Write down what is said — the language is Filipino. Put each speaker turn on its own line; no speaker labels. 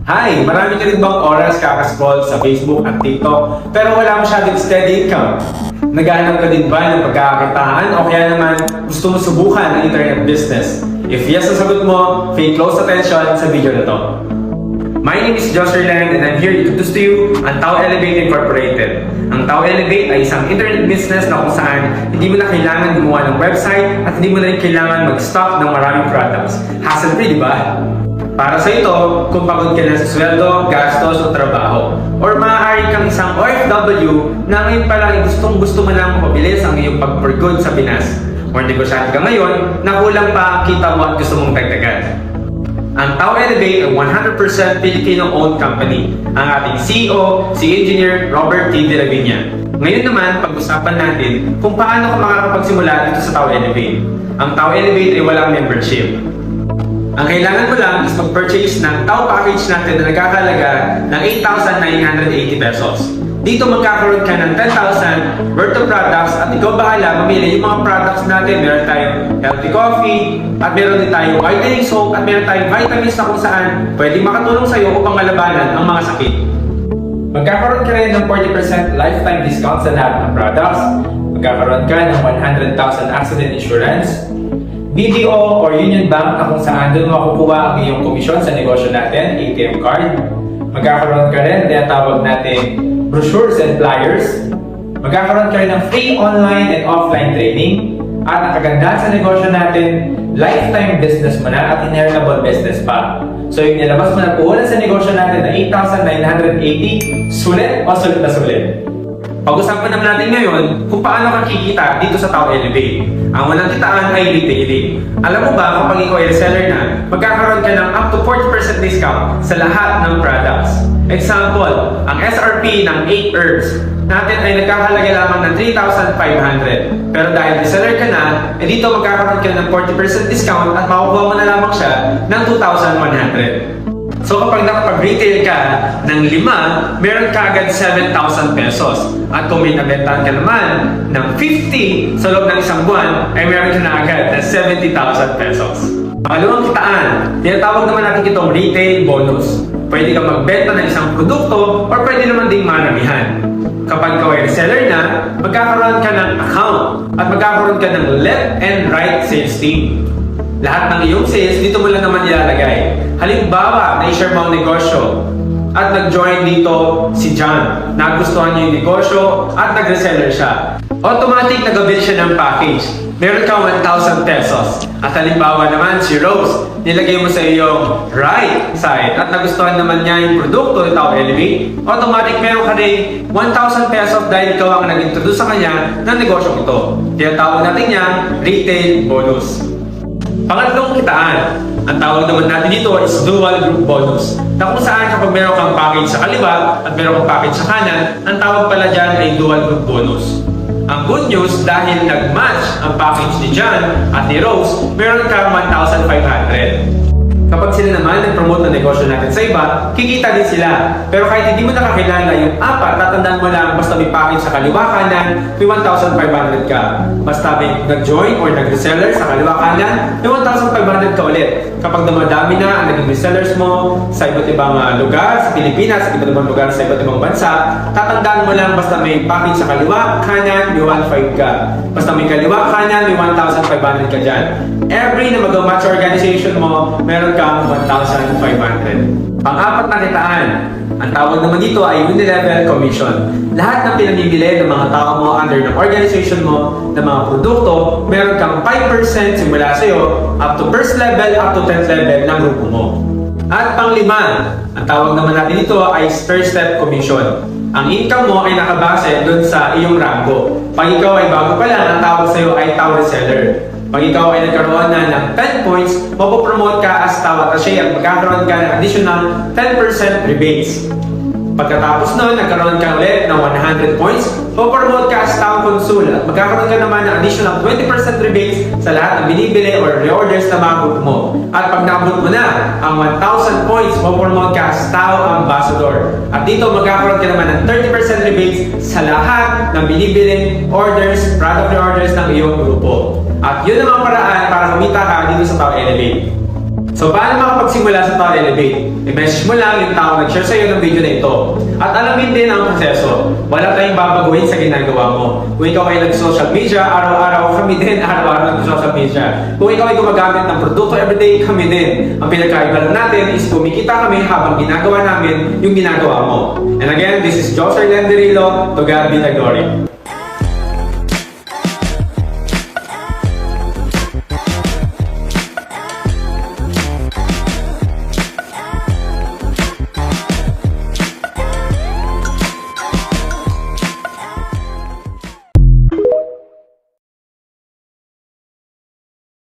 Hi! Marami ka rin bang oras kakascroll sa Facebook at TikTok pero wala masyadong steady income? Naghahanap ka din ba ng pagkakakitaan o kaya naman gusto mo subukan ang internet business? If yes ang sagot mo, pay close attention sa video na to. My name is Joshua Land and I'm here to introduce to you ang Tao Elevate Incorporated. Ang Tao Elevate ay isang internet business na kung saan hindi mo na kailangan gumawa ng website at hindi mo na rin kailangan mag-stock ng maraming products. Hassle-free, di ba? Para sa ito, kung pagod ka na sa sweldo, gastos o trabaho, or maaari kang isang OFW na ngayon pa lang gustong-gusto mo lang mapabilis ang iyong pag-for-good sa Pinas, or negosyante ka ngayon na kulang pa ang kita mo at gusto mong dagdagan. Ang Tao Elevate ay 100% Filipino-owned company. Ang ating CEO, si Engineer Robert T. De La Viña. Ngayon naman, pag-usapan natin kung paano ka makakapagsimula dito sa Tao Elevate. Ang Tao Elevate ay walang membership. Ang kailangan mo lang is mag-purchase ng Tao package natin na nagkakalaga ng 8,980 pesos. Dito magkakaroon ka ng 10,000 worth of products at ikaw bahala mamili yung mga products natin. Meron tayong healthy coffee at meron din tayong whitening soap at meron tayong vitamins na kung saan pwedeng makatulong sa iyo upang malabanan ang mga sakit. Magkakaroon ka rin ng 40% lifetime discount sa lahat ng products. Magkakaroon ka ng 100,000 accident insurance, BDO or Union Bank na kung saan doon makukuha ang iyong komisyon sa negosyo natin, ATM card. Magkakaroon ka rin, tinatawag natin brochures and flyers. Magkakaroon ka rin ng free online and offline training. At ang kagandahan sa negosyo natin, lifetime business mo na at inheritable business pa. So yung nilabas mo na puhunan sa negosyo natin na 8,980, sulit o sulit na sulit. Pag-usapan naman natin ngayon kung paano ka kikita dito sa Tao Elevate. Ang walang kitaan ay retailing. Alam mo ba kapag ikaw ay reseller na, magkakaroon ka ng up to 40% discount sa lahat ng products. Example, ang SRP ng 8 herbs natin ay nagkakahalaga lamang ng 3,500. Pero dahil reseller ka na, dito magkakaroon ka ng 40% discount at makukuha mo na lamang siya ng 2,100. So kapag nakapag-retail ka ng 5, meron ka agad 7,000 pesos. At kung may nabentahan ka naman ng 50 sa loob ng isang buwan, ay meron ka na agad na 70,000 pesos. Pangalawang kitaan, tinatawag naman natin itong retail bonus. Pwede kang magbenta ng isang produkto or pwede naman ding maramihan. Kapag ikaw ay reseller na, magkakaroon ka ng account at magkakaroon ka ng left and right sales team. Lahat ng iyong sales, dito mo lang naman ilalagay. Halimbawa, na-share mo ang negosyo at nag-join dito si John. Nagustuhan niya yung negosyo at nag-reseller siya. Automatic nag-avail siya ng package. Meron ka 1,000 pesos. At halimbawa naman si Rose, nilagay mo sa iyong right side at nagustuhan naman niya yung produkto ng Tao Elevate. Automatic meron ka rin 1,000 pesos dahil ikaw ang nag-introduce sa kanya ng negosyo ito. Tinatawag natin niyang retail bonus. Pangatlong kitaan, ang tawag naman natin dito is dual group bonus. Na kung saan kapag meron kang package sa kaliwa at meron kang package sa kanan, ang tawag pala dyan ay dual group bonus. Ang good news, dahil nag-match ang package ni John at ni Rose, meron kang 1,500. Kapag sila naman nag-promote ng negosyo natin sa iba, kikita din sila. Pero kahit hindi mo nakakilala yung apat, tatandaan mo lang basta may package sa kaliwa kanan, may 1,500 ka. Basta may nag-join or nag-reseller sa kaliwa kanan, may 1,500 ka ulit. Kapag dumadami na ang naging resellers mo sa iba't ibang lugar, sa Pilipinas, sa iba't ibang lugar, sa iba't ibang bansa, tatandaan mo lang basta may package sa kaliwa kanan, may 1,500 ka. Basta may kaliwa kanan, may 1,500 ka dyan. Every na mag-match organization mo, meron kang 1,500. Pang-apat na kitaan, ang tawag naman dito ay unilevel commission. Lahat ng pinamimili ng mga tao mo under ng organization mo, ng mga produkto, meron kang 5% simula sa'yo, up to first level, up to 10th level ng grupo mo. At pang-lima, ang tawag naman natin dito ay first step commission. Ang income mo ay nakabase doon sa iyong rango. Pag ikaw ay bago pa lang, ang tawag sa'yo ay Tao Reseller. Pag ikaw ay nagkaroon na ng 10 points, mapopromote ka as Tao Attaché at magkakaroon ka ng additional 10% rebates. Pagkatapos nun, nagkaroon ka ulit ng 100 points, mapopromote ka as Tao Consul at magkakaroon ka naman ng additional 20% rebates sa lahat ng binibili or reorders na mga group mo. At pag naabot mo na ang 1,000 points, mapopromote ka as Tao Ambassador. At dito magkakaroon ka naman ng 30% rebates sa lahat ng binibiling orders, product reorders ng iyong grupo. At yun ang mga paraan para kumita ka dito sa Tao Elevate. So paano makapagsimula sa Tao Elevate? I-message mo lang yung tao nag-share sa'yo ng video na ito. At alamin din ang proseso. Wala tayong babaguhin sa ginagawa mo. Kung ikaw ay nag-social media, araw-araw kami din, araw-araw nag-social media. Kung ikaw ay gumagamit ng produkto everyday, kami din. Ang pinagkaiba lang natin is kumikita kami habang ginagawa namin yung ginagawa mo. And again, this is Joshua Lenderilo. To God be the glory.